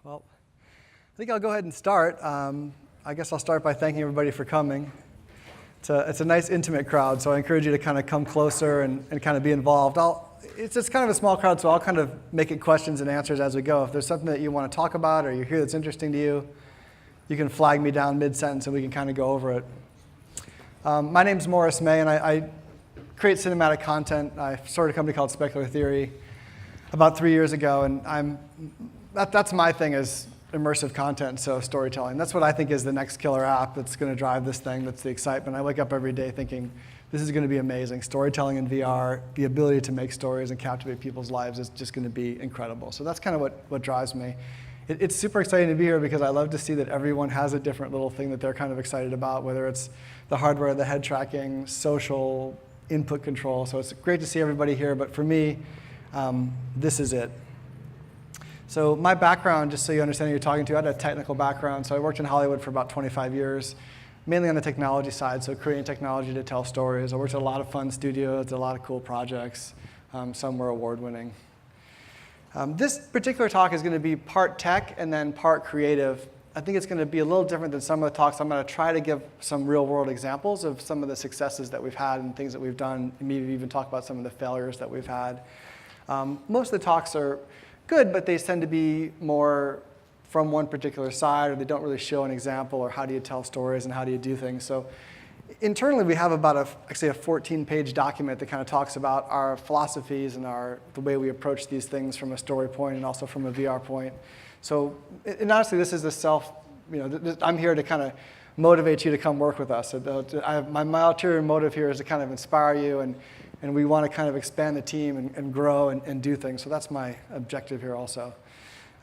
Well, I think I'll go ahead and start. I guess I'll start by thanking everybody for coming. It's a nice, intimate crowd, so I encourage you to kind of come closer and kind of be involved. It's just kind of a small crowd, so I'll kind of make it questions and answers as we go. If there's something that you want to talk about or you hear that's interesting to you, you can flag me down mid-sentence and we can kind of go over it. My name's Morris May, and I create cinematic content. I started a company called Specular Theory about 3 years ago, and that's my thing, is immersive content, so storytelling. That's what I think is the next killer app that's going to drive this thing. That's the excitement. I wake up every day thinking, this is going to be amazing. Storytelling in VR, the ability to make stories and captivate people's lives is just going to be incredible. So that's kind of what drives me. It's super exciting to be here because I love to see that everyone has a different little thing that they're kind of excited about, whether it's the hardware, the head tracking, social, input control. So it's great to see everybody here, but for me, this is it. So my background, just so you understand who you're talking to, I had a technical background. So I worked in Hollywood for about 25 years, mainly on the technology side, so creating technology to tell stories. I worked at a lot of fun studios, did a lot of cool projects. Some were award-winning. This particular talk is going to be part tech and then part creative. I think it's going to be a little different than some of the talks. I'm going to try to give some real-world examples of some of the successes that we've had and things that we've done, and maybe even talk about some of the failures that we've had. Most of the talks are good, but they tend to be more from one particular side, or they don't really show an example, or how do you tell stories and how do you do things. So internally, we have about actually a 14-page document that kind of talks about our philosophies and the way we approach these things from a story point and also from a VR point. So, and honestly, this is I'm here to kind of motivate you to come work with us. So my ulterior motive here is to kind of inspire you, and we want to kind of expand the team and grow and do things. So that's my objective here also.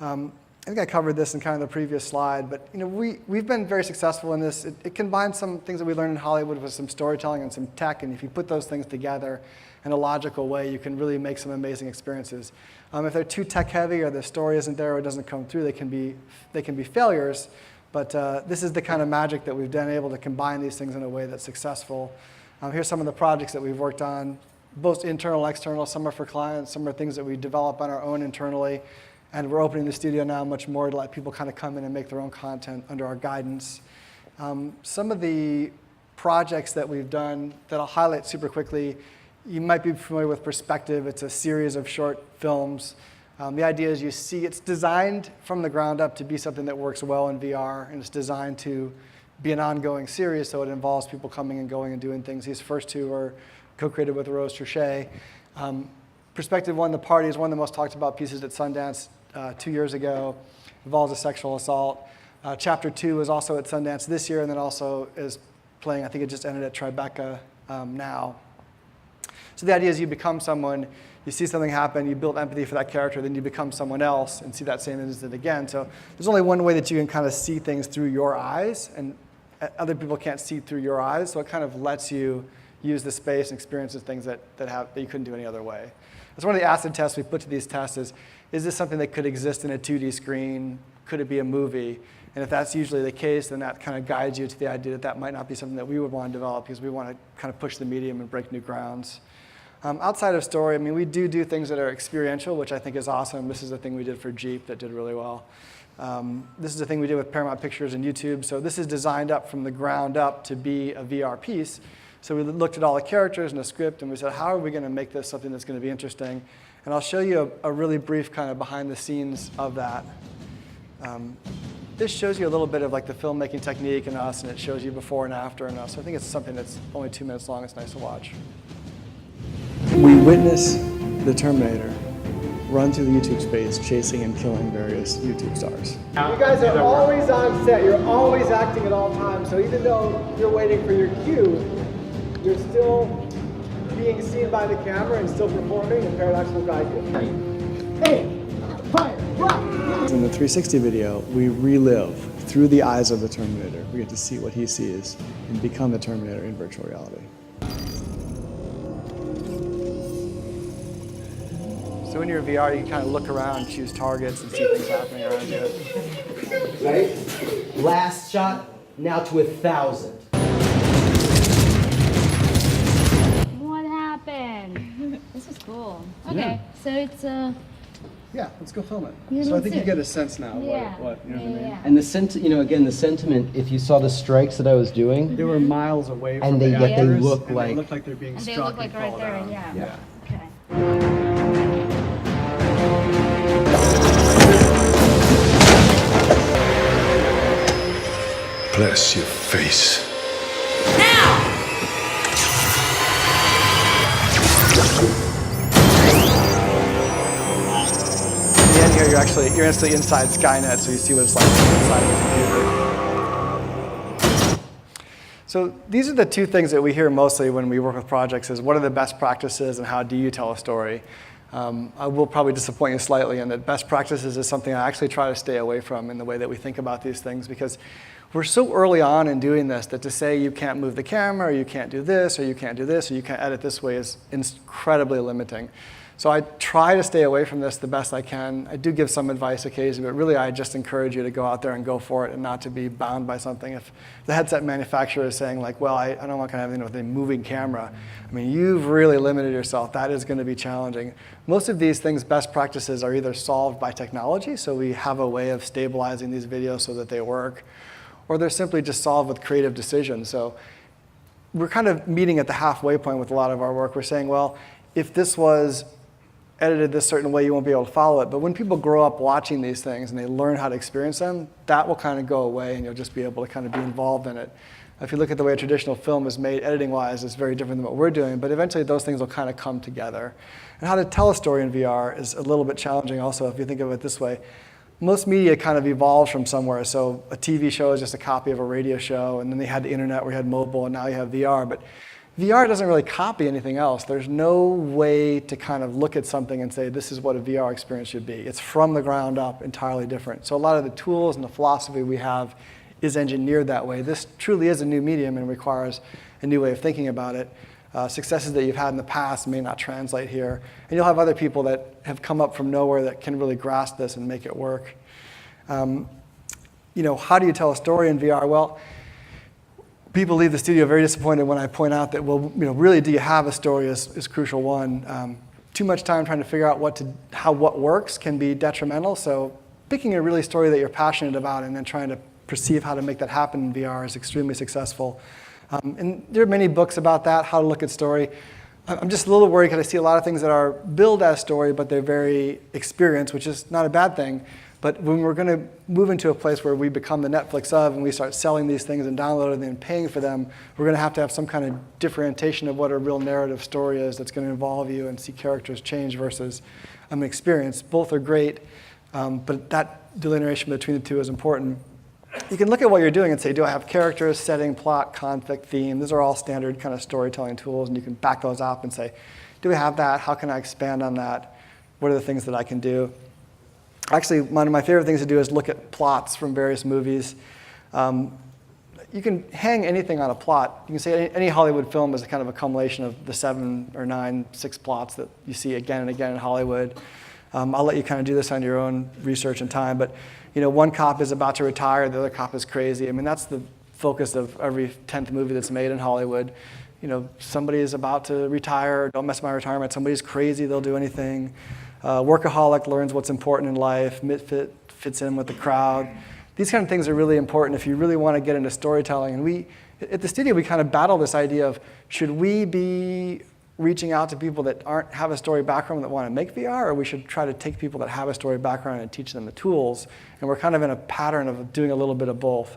I think I covered this in kind of the previous slide, but we've been very successful in this. It combines some things that we learned in Hollywood with some storytelling and some tech, and if you put those things together in a logical way, you can really make some amazing experiences. If they're too tech-heavy or the story isn't there or it doesn't come through, they can be failures, but this is the kind of magic that we've been able to combine these things in a way that's successful. Here's some of the projects that we've worked on, both internal and external. Some are for clients, some are things that we develop on our own internally. And we're opening the studio now much more to let people kind of come in and make their own content under our guidance. Some of the projects that we've done that I'll highlight super quickly, you might be familiar with Perspective. It's a series of short films. The idea is it's designed from the ground up to be something that works well in VR, and it's designed to be an ongoing series, so it involves people coming and going and doing things. These first two are co-created with Rose Trichet. Perspective One, The Party, is one of the most talked about pieces at Sundance 2 years ago. Involves a sexual assault. Chapter 2 is also at Sundance this year, and then also is playing, I think it just ended at Tribeca now. So the idea is you become someone, you see something happen, you build empathy for that character, then you become someone else and see that same incident again. So there's only one way that you can kind of see things through your eyes, and other people can't see through your eyes, so it kind of lets you use the space and experience the things that you couldn't do any other way. That's one of the acid tests we put to these tests is this something that could exist in a 2D screen? Could it be a movie? And if that's usually the case, then that kind of guides you to the idea that that might not be something that we would want to develop, because we want to kind of push the medium and break new grounds. Outside of story, I mean, we do things that are experiential, which I think is awesome. This is a thing we did for Jeep that did really well. This is a thing we did with Paramount Pictures and YouTube. So this is designed up from the ground up to be a VR piece. So we looked at all the characters and the script, and we said, how are we going to make this something that's going to be interesting? And I'll show you a really brief kind of behind the scenes of that. This shows you a little bit of like the filmmaking technique and us, and it shows you before and after and us. So I think it's something that's only 2 minutes long. It's nice to watch. We witness the Terminator run through the YouTube space, chasing and killing various YouTube stars. You guys are always on set. You're always acting at all times. So even though you're waiting for your cue, you're still being seen by the camera and still performing, and Paradox will guide you. Hey, fire, rock! In the 360 video, we relive through the eyes of the Terminator. We get to see what he sees and become the Terminator in virtual reality. So when you're in VR, you can kind of look around, choose targets, and see things happening around you. Right? Last shot, now to 1,000. What happened? This is cool. Okay, so it's Yeah, let's go film it. Yeah, So I let's think do you it. get a sense now Yeah. what you know what I mean? Yeah. And again, the sentiment, if you saw the strikes that I was doing, They were miles away from And the yet they actors, look and like- they look like they're being And they struck look like and right fall there, down. yeah. Yeah. Okay. Bless your face. In the end here, you're instantly inside Skynet, so you see what it's like inside the computer. So these are the two things that we hear mostly when we work with projects: is what are the best practices and how do you tell a story. I will probably disappoint you slightly in that best practices is something I actually try to stay away from in the way that we think about these things, because we're so early on in doing this that to say you can't move the camera, or you can't do this, or you can't do this, or you can't edit this way is incredibly limiting. So I try to stay away from this the best I can. I do give some advice occasionally, but really I just encourage you to go out there and go for it and not to be bound by something. If the headset manufacturer is saying like, well, I don't want to have anything with a moving camera, I mean, you've really limited yourself. That is going to be challenging. Most of these things, best practices, are either solved by technology, so we have a way of stabilizing these videos so that they work, or they're simply just solved with creative decisions. So we're kind of meeting at the halfway point with a lot of our work. We're saying, well, if this was edited this certain way, you won't be able to follow it. But when people grow up watching these things and they learn how to experience them, that will kind of go away and you'll just be able to kind of be involved in it. If you look at the way a traditional film is made, editing-wise, it's very different than what we're doing, but eventually those things will kind of come together. And how to tell a story in VR is a little bit challenging also, if you think of it this way. Most media kind of evolves from somewhere. So a TV show is just a copy of a radio show, and then they had the internet where you had mobile, and now you have VR. But VR doesn't really copy anything else. There's no way to kind of look at something and say, this is what a VR experience should be. It's from the ground up, entirely different. So a lot of the tools and the philosophy we have is engineered that way. This truly is a new medium and requires a new way of thinking about it. Successes that you've had in the past may not translate here. And you'll have other people that have come up from nowhere that can really grasp this and make it work. How do you tell a story in VR? Well, people leave the studio very disappointed when I point out that, well, really, do you have a story is crucial one. Too much time trying to figure out what works can be detrimental. So picking a really story that you're passionate about and then trying to perceive how to make that happen in VR is extremely successful. And there are many books about that, how to look at story. I'm just a little worried because I see a lot of things that are billed as story, but they're very experienced, which is not a bad thing. But when we're going to move into a place where we become the Netflix of and we start selling these things and downloading them and paying for them, we're going to have some kind of differentiation of what a real narrative story is that's going to involve you and see characters change versus an experience. Both are great, but that delineation between the two is important. You can look at what you're doing and say, do I have characters, setting, plot, conflict, theme? These are all standard kind of storytelling tools, and you can back those up and say, do we have that? How can I expand on that? What are the things that I can do? Actually, one of my favorite things to do is look at plots from various movies. You can hang anything on a plot. You can say any Hollywood film is a kind of a culmination of the 7 or 9, 6 plots that you see again and again in Hollywood. I'll let you kind of do this on your own research and time, but one cop is about to retire, the other cop is crazy. I mean, that's the focus of every 10th movie that's made in Hollywood. Somebody is about to retire, don't mess with my retirement. Somebody's crazy, they'll do anything. Workaholic learns what's important in life, misfit fits in with the crowd. These kind of things are really important if you really want to get into storytelling. And at the studio, we kind of battle this idea of, should we be reaching out to people that have a story background that want to make VR, or we should try to take people that have a story background and teach them the tools? And we're kind of in a pattern of doing a little bit of both.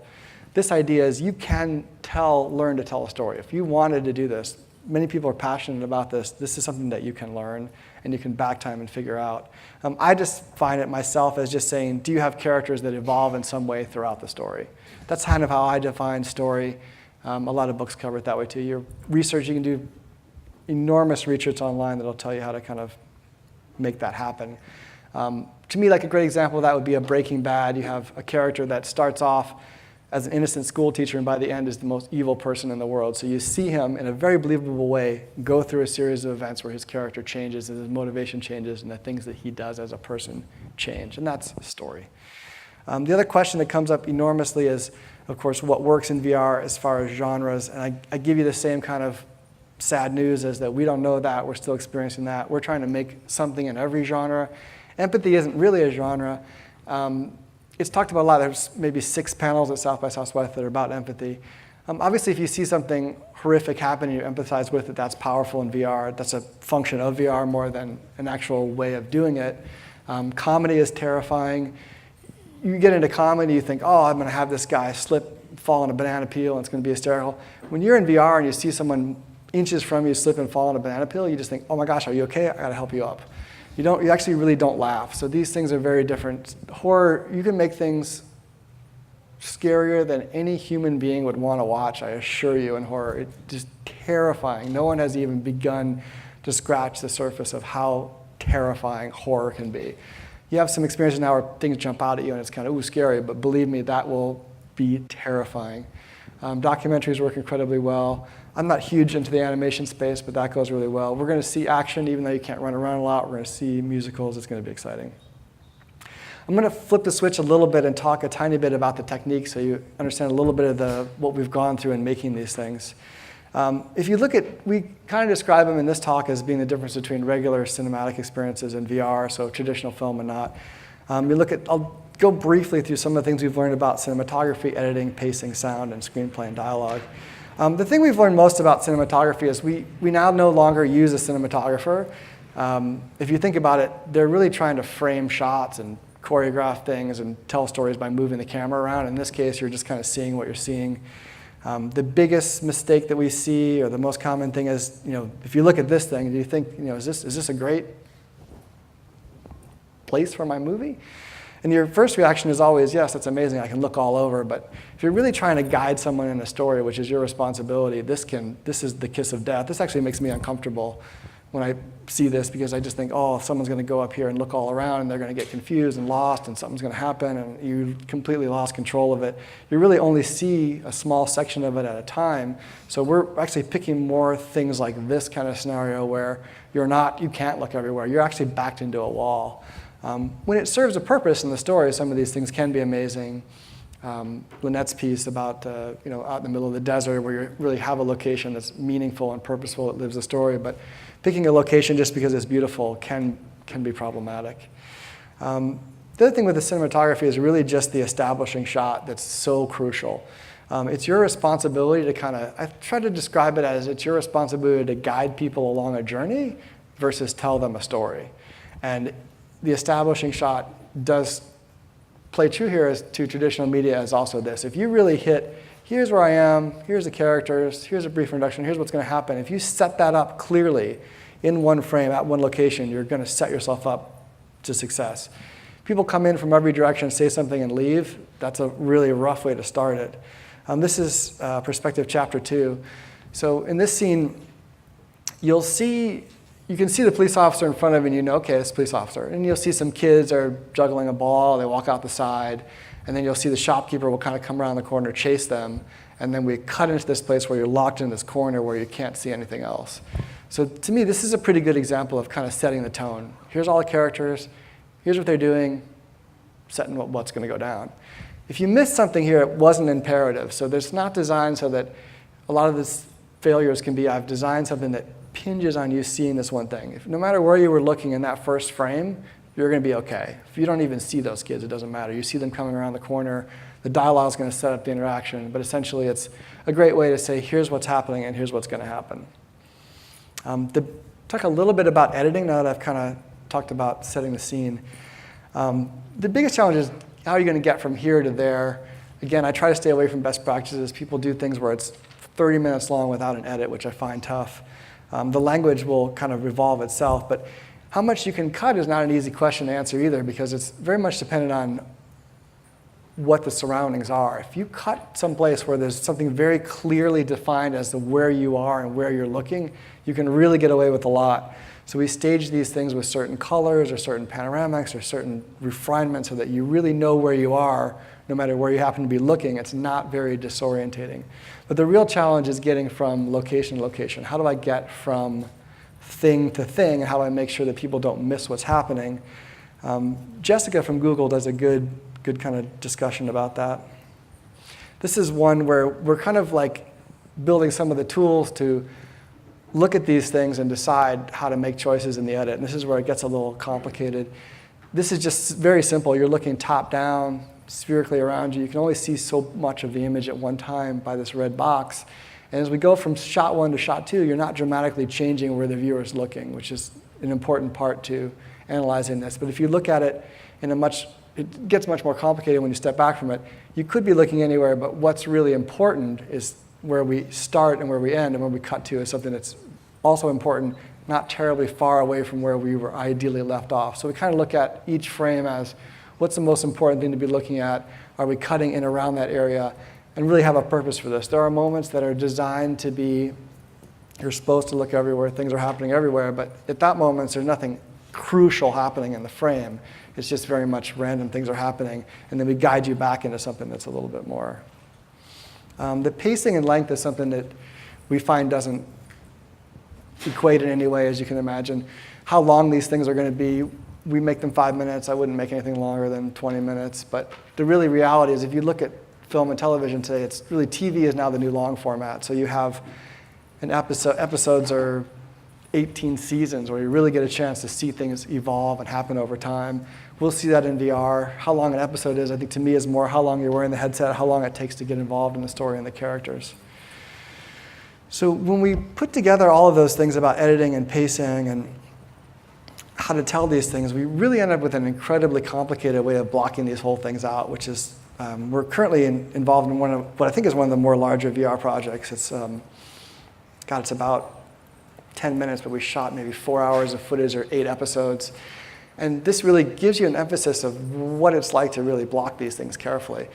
This idea is you can learn to tell a story. If you wanted to do this, many people are passionate about this. This is something that you can learn and you can back time and figure out. I just find it myself as just saying, do you have characters that evolve in some way throughout the story? That's kind of how I define story. A lot of books cover it that way too. Your research, you can do enormous research online that'll tell you how to kind of make that happen. To me, like a great example of that would be a Breaking Bad. You have a character that starts off as an innocent school teacher and by the end is the most evil person in the world. So you see him in a very believable way go through a series of events where his character changes and his motivation changes and the things that he does as a person change. And that's a story. The other question that comes up enormously is, of course, what works in VR as far as genres. And I give you the same kind of sad news as that we don't know that. We're still experiencing that. We're trying to make something in every genre. Empathy isn't really a genre. It's talked about a lot. There's maybe 6 panels at South by Southwest that are about empathy. Obviously, if you see something horrific happen and you empathize with it, that's powerful in VR. That's a function of VR more than an actual way of doing it. Comedy is terrifying. You get into comedy, you think, oh, I'm going to have this guy slip, fall on a banana peel, and it's going to be hysterical. When you're in VR and you see someone inches from you slip and fall on a banana peel, you just think, oh my gosh, are you okay? I got to help you up. You actually really don't laugh. So these things are very different. Horror, you can make things scarier than any human being would want to watch, I assure you, in horror. It's just terrifying. No one has even begun to scratch the surface of how terrifying horror can be. You have some experiences now where things jump out at you and it's kind of, ooh, scary, but believe me, that will be terrifying. Documentaries work incredibly well. I'm not huge into the animation space, but that goes really well. We're going to see action, even though you can't run around a lot. We're going to see musicals. It's going to be exciting. I'm going to flip the switch a little bit and talk a tiny bit about the technique so you understand a little bit of what we've gone through in making these things. If you look at, we kind of describe them in this talk as being the difference between regular cinematic experiences and VR, so traditional film and not. I'll go briefly through some of the things we've learned about cinematography, editing, pacing, sound, and screenplay and dialogue. The thing we've learned most about cinematography is we now no longer use a cinematographer. If you think about it, they're really trying to frame shots and choreograph things and tell stories by moving the camera around. In this case, you're just kind of seeing what you're seeing. The biggest mistake that we see, or the most common thing is, if you look at this thing, do you think, is this a great place for my movie? And your first reaction is always, yes, that's amazing, I can look all over. But if you're really trying to guide someone in a story, which is your responsibility, this is the kiss of death. This actually makes me uncomfortable when I see this, because I just think, oh, someone's going to go up here and look all around, and they're going to get confused and lost, and something's going to happen, and you completely lost control of it. You really only see a small section of it at a time. So we're actually picking more things like this kind of scenario where you can't look everywhere. You're actually backed into a wall. When it serves a purpose in the story, some of these things can be amazing. Lynette's piece about out in the middle of the desert, where you really have a location that's meaningful and purposeful, it lives a story. But picking a location just because it's beautiful can be problematic. The other thing with the cinematography is really just the establishing shot that's so crucial. It's your responsibility to I try to describe it as it's your responsibility to guide people along a journey versus tell them a story. And the establishing shot does play true here to traditional media as also this. If you really hit, here's where I am, here's the characters, here's a brief introduction, here's what's going to happen. If you set that up clearly in one frame at one location, you're going to set yourself up to success. People come in from every direction, say something, and leave. That's a really rough way to start it. This is perspective chapter 2. So in this scene, you can see the police officer in front of you, and you know, okay, it's a police officer. And you'll see some kids are juggling a ball, they walk out the side, and then you'll see the shopkeeper will kind of come around the corner, chase them, and then we cut into this place where you're locked in this corner where you can't see anything else. So to me, this is a pretty good example of kind of setting the tone. Here's all the characters, here's what they're doing, setting what's going to go down. If you missed something here, it wasn't imperative. So it's not designed so that a lot of these failures can be, I've designed something that hinges on you seeing this one thing. No matter where you were looking in that first frame, you're going to be okay. If you don't even see those kids, it doesn't matter. You see them coming around the corner. The dialogue is going to set up the interaction, but essentially it's a great way to say, here's what's happening and here's what's going to happen. Talk a little bit about editing now that I've kind of talked about setting the scene. The biggest challenge is how are you going to get from here to there? Again, I try to stay away from best practices. People do things where it's 30 minutes long without an edit, which I find tough. The language will kind of revolve itself, but how much you can cut is not an easy question to answer either, because it's very much dependent on what the surroundings are. If you cut someplace where there's something very clearly defined as to where you are and where you're looking, you can really get away with a lot. So we stage these things with certain colors or certain panoramics or certain refinements so that you really know where you are no matter where you happen to be looking. It's not very disorientating. But the real challenge is getting from location to location. How do I get from thing to thing, and how do I make sure that people don't miss what's happening? Jessica from Google does a good kind of discussion about that. This is one where we're kind of like building some of the tools to look at these things and decide how to make choices in the edit. And this is where it gets a little complicated. this is just very simple. You're looking top down, spherically around you. You can only see so much of the image at one time by this red box. And as we go from shot 1 to shot 2, you're not dramatically changing where the viewer is looking, which is an important part to analyzing this. But if you look at it in it gets much more complicated when you step back from it. You could be looking anywhere, but what's really important is where we start and where we end, and where we cut to is something that's also important, not terribly far away from where we were ideally left off. So we kind of look at each frame as, what's the most important thing to be looking at? Are we cutting in around that area? And really have a purpose for this. There are moments that are designed to be, you're supposed to look everywhere, things are happening everywhere, but at that moment, there's nothing crucial happening in the frame. It's just very much random things are happening, and then we guide you back into something that's a little bit more. The pacing and length is something that we find doesn't equate in any way, as you can imagine. How long these things are going to be, we make them 5 minutes. I wouldn't make anything longer than 20 minutes. But the really reality is, if you look at film and television today, it's really TV is now the new long format. So you have an episodes are 18 seasons where you really get a chance to see things evolve and happen over time. We'll see that in VR. How long an episode is, I think to me, is more how long you're wearing the headset, how long it takes to get involved in the story and the characters. So when we put together all of those things about editing and pacing and how to tell these things, we really end up with an incredibly complicated way of blocking these whole things out, which is, we're currently involved in one of what I think is one of the more larger VR projects. It's, it's about 10 minutes, but we shot maybe 4 hours of footage or 8 episodes. And this really gives you an emphasis of what it's like to really block these things carefully.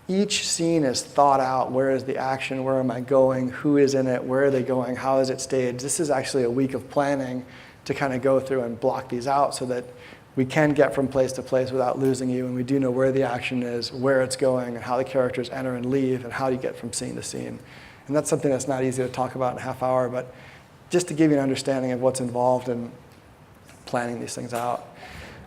Each scene is thought out. Where is the action? Where am I going? Who is in it? Where are they going? How is it staged? This is actually a week of planning to kind of go through and block these out so that we can get from place to place without losing you, and we do know where the action is, where it's going, and how the characters enter and leave, and how you get from scene to scene. And that's something that's not easy to talk about in a half hour, but just to give you an understanding of what's involved in planning these things out.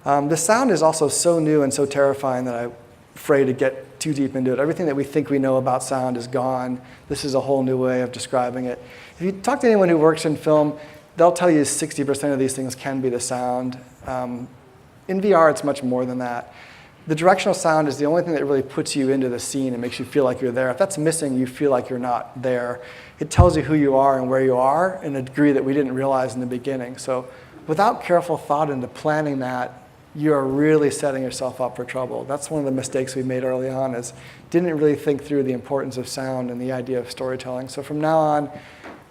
The sound is also so new and so terrifying that I'm afraid to get too deep into it. Everything that we think we know about sound is gone. This is a whole new way of describing it. If you talk to anyone who works in film, they'll tell you 60% of these things can be the sound. In VR, it's much more than that. The directional sound is the only thing that really puts you into the scene and makes you feel like you're there. If that's missing, you feel like you're not there. It tells you who you are and where you are in a degree that we didn't realize in the beginning. So without careful thought into planning that, you're really setting yourself up for trouble. That's one of the mistakes we made early on, is didn't really think through the importance of sound and the idea of storytelling. So from now on,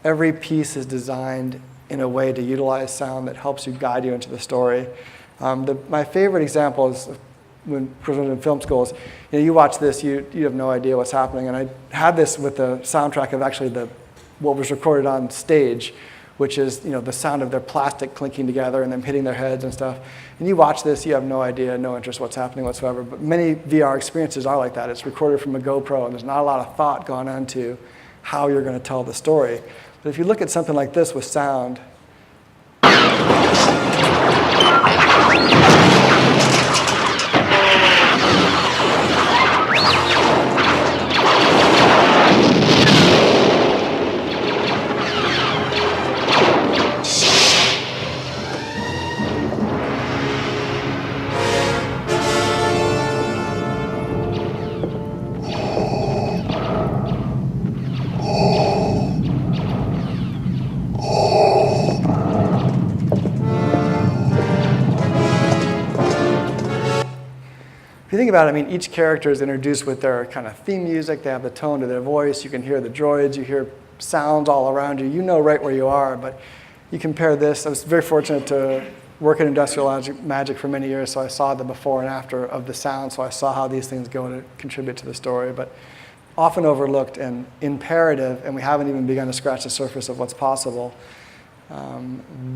every piece is designed in a way to utilize sound that helps you guide you into the story. My favorite example is when I was in film schools. You watch this, you have no idea what's happening. And I had this with the soundtrack of actually what was recorded on stage, which is the sound of their plastic clinking together and them hitting their heads and stuff. And you watch this, you have no idea, no interest what's happening whatsoever. But many VR experiences are like that. It's recorded from a GoPro, and there's not a lot of thought gone into how you're going to tell the story. But if you look at something like this with sound, if you think about it, each character is introduced with their kind of theme music. They have the tone to their voice. You can hear the droids. You hear sounds all around you. You know right where you are, but you compare this. I was very fortunate to work in industrial magic for many years, so I saw the before and after of the sound, so I saw how these things go to contribute to the story, but often overlooked and imperative, and we haven't even begun to scratch the surface of what's possible.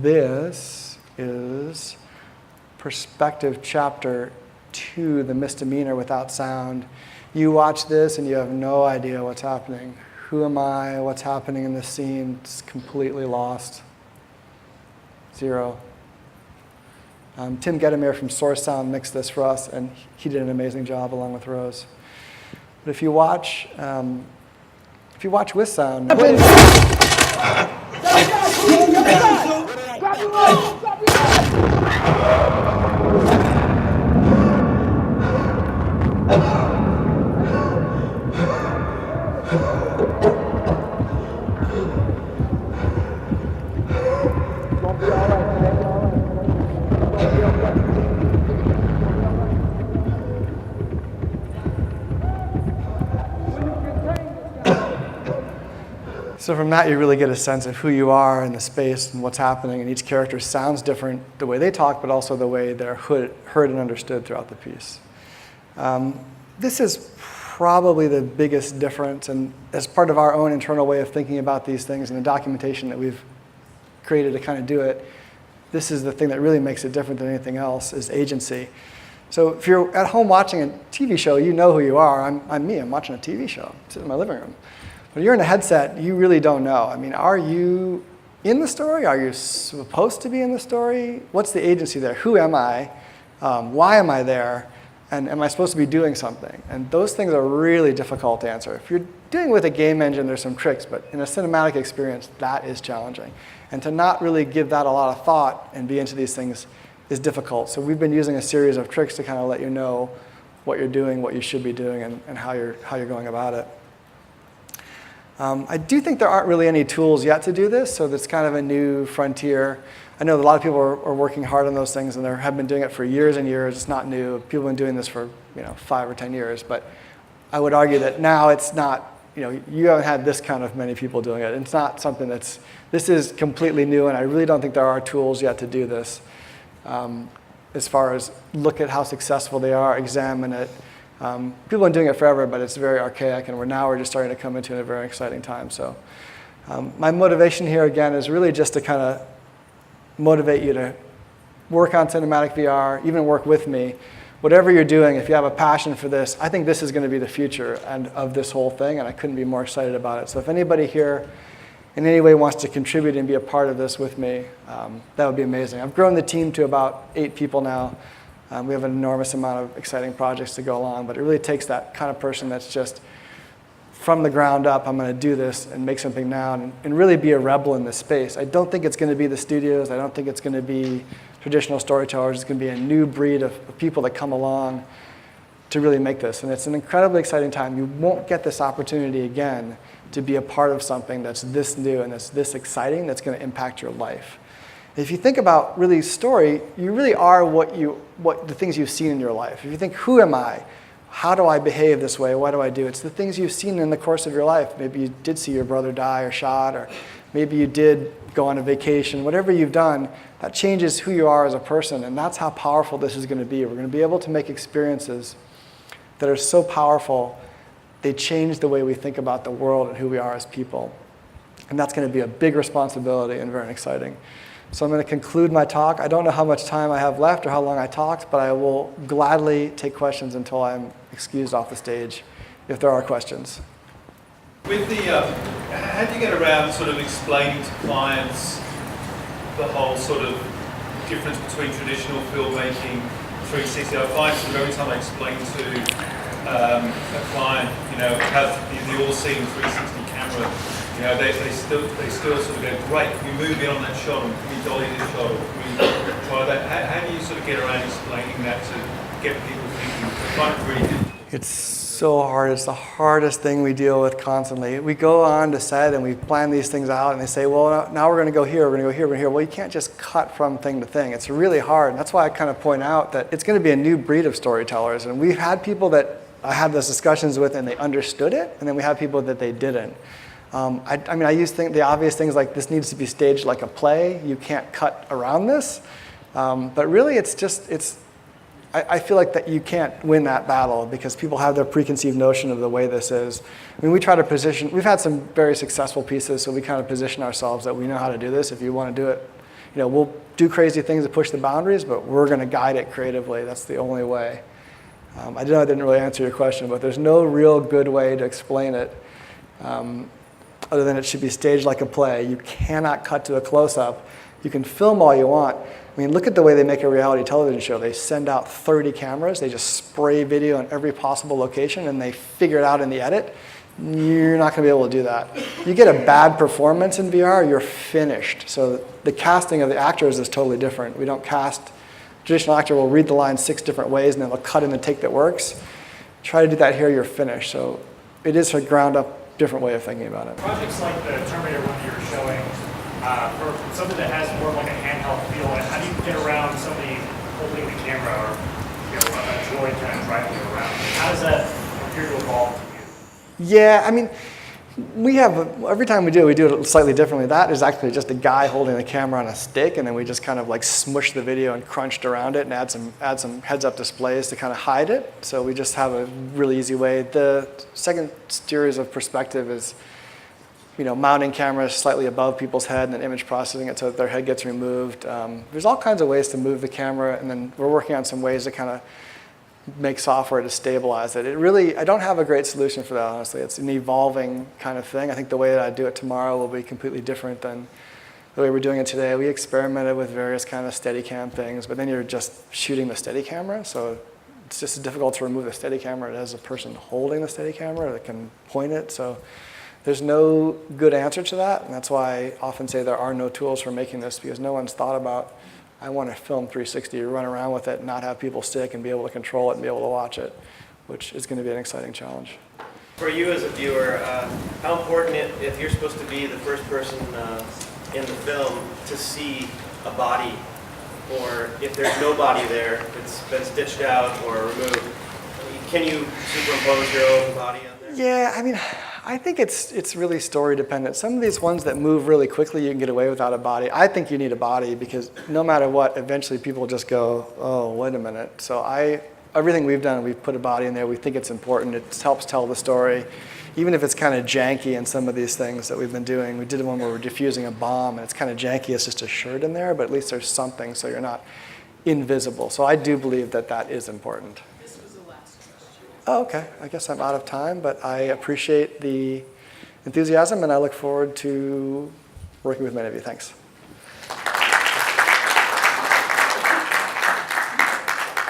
This is Perspective Chapter 2, The Misdemeanor Without Sound. You watch this and you have no idea what's happening. Who am I? What's happening in this scene? It's completely lost. Zero. Tim Gedimir from Source Sound mixed this for us, and he did an amazing job along with Rose. But if you watch with sound, So from that, you really get a sense of who you are in the space and what's happening, and each character sounds different the way they talk, but also the way they're heard and understood throughout the piece. This is probably the biggest difference, and as part of our own internal way of thinking about these things and the documentation that we've created to kind of do it, this is the thing that really makes it different than anything else, is agency. So if you're at home watching a TV show, you know who you are. I'm me, I'm watching a TV show, I'm sitting in my living room. When you're in a headset, you really don't know. I mean, are you in the story? Are you supposed to be in the story? What's the agency there? Who am I? Why am I there? And am I supposed to be doing something? And those things are really difficult to answer. If you're doing with a game engine, there's some tricks, but in a cinematic experience, that is challenging. And to not really give that a lot of thought and be into these things is difficult. So we've been using a series of tricks to kind of let you know what you're doing, what you should be doing, and how you're going about it. I do think there aren't really any tools yet to do this, so that's kind of a new frontier. I know that a lot of people are working hard on those things, and they have been doing it for years and years. It's not new. People have been doing this for 5 or 10 years, but I would argue that now it's not, you haven't had this kind of many people doing it. It's not something this is completely new, and I really don't think there are tools yet to do this. As far as look at how successful they are, examine it. People have been doing it forever, but it's very archaic, and we're just starting to come into a very exciting time. So my motivation here, again, is really just to kind of motivate you to work on cinematic VR, even work with me. Whatever you're doing, if you have a passion for this, I think this is going to be the future of this whole thing, and I couldn't be more excited about it. So if anybody here in any way wants to contribute and be a part of this with me, that would be amazing. I've grown the team to about 8 people now. We have an enormous amount of exciting projects to go along, but it really takes that kind of person that's just from the ground up, I'm going to do this and make something now and really be a rebel in this space. I don't think it's going to be the studios. I don't think it's going to be traditional storytellers. It's going to be a new breed of people that come along to really make this. And it's an incredibly exciting time. You won't get this opportunity again to be a part of something that's this new and that's this exciting that's going to impact your life. If you think about really story, you really are what the things you've seen in your life. If you think, who am I? How do I behave this way? What do I do? It's the things you've seen in the course of your life. Maybe you did see your brother die or shot, or maybe you did go on a vacation. Whatever you've done, that changes who you are as a person, and that's how powerful this is going to be. We're going to be able to make experiences that are so powerful, they change the way we think about the world and who we are as people. And that's going to be a big responsibility and very exciting. So I'm going to conclude my talk. I don't know how much time I have left or how long I talked, but I will gladly take questions until I'm excused off the stage, if there are questions. With the, how do you get around sort of explaining to clients the whole sort of difference between traditional filmmaking, 360? I find sort of every time I explain to a client, how the all-seeing 360 camera, they still sort of go, great, can we move beyond that shot, and can we dolly this shot, or can we try that? How do you sort of get around explaining that to get people thinking? I find it really difficult. It's so hard. It's the hardest thing we deal with constantly. We go on to set and we plan these things out, and they say, well, now we're going to go here, we're going to go here, we're going to go here. Well, you can't just cut from thing to thing. It's really hard. And that's why I kind of point out that it's going to be a new breed of storytellers. And we've had people that I had those discussions with and they understood it, and then we have people that they didn't. I use the obvious things like this needs to be staged like a play. You can't cut around this. But really, I feel like that you can't win that battle because people have their preconceived notion of the way this is. I mean, we try to position, we've had some very successful pieces, so we kind of position ourselves that we know how to do this. If you want to do it, we'll do crazy things to push the boundaries, but we're going to guide it creatively. That's the only way. I know I didn't really answer your question, but there's no real good way to explain it. Other than it should be staged like a play. You cannot cut to a close-up. You can film all you want. I mean, look at the way they make a reality television show. They send out 30 cameras. They just spray video in every possible location, and they figure it out in the edit. You're not going to be able to do that. You get a bad performance in VR, you're finished. So the casting of the actors is totally different. We don't cast. A traditional actor will read the line 6 different ways, and then they'll cut in the take that works. try to do that here, you're finished. So it is a ground up, different way of thinking about it. Projects like the Terminator one that you were showing, for something that has more of like a handheld feel, and how do you get around somebody holding the camera or a droid kind of driving you around? How does that appear to evolve to you? Yeah, I mean, we have, every time we do it slightly differently. That is actually just a guy holding the camera on a stick, and then we just kind of like smushed the video and crunched around it and add some heads-up displays to kind of hide it. So we just have a really easy way. The second series of perspective is, mounting cameras slightly above people's head and then image processing it so that their head gets removed. There's all kinds of ways to move the camera, and then we're working on some ways to kind of make software to stabilize it. I don't have a great solution for that, honestly. It's an evolving kind of thing. I think the way that I do it tomorrow will be completely different than the way we're doing it today. We experimented with various kind of Steadicam things, but then you're just shooting the Steady camera, so it's just as difficult to remove the Steady camera as a person holding the Steady camera that can point it. So there's no good answer to that, and that's why I often say there are no tools for making this, because no one's thought about, I want to film 360, run around with it, not have people stick and be able to control it and be able to watch it, which is going to be an exciting challenge. For you as a viewer, how important if you're supposed to be the first person in the film to see a body, or if there's no body there, it's been stitched out or removed, can you superimpose your own body on there? Yeah, I mean, I think it's really story dependent. Some of these ones that move really quickly, you can get away without a body. I think you need a body because no matter what, eventually people just go, oh, wait a minute. So everything we've done, we've put a body in there. We think it's important. It helps tell the story. Even if it's kind of janky in some of these things that we've been doing. We did one where we're diffusing a bomb, and it's kind of janky. It's just a shirt in there, but at least there's something so you're not invisible. So I do believe that that is important. Oh, okay. I guess I'm out of time, but I appreciate the enthusiasm, and I look forward to working with many of you. Thanks.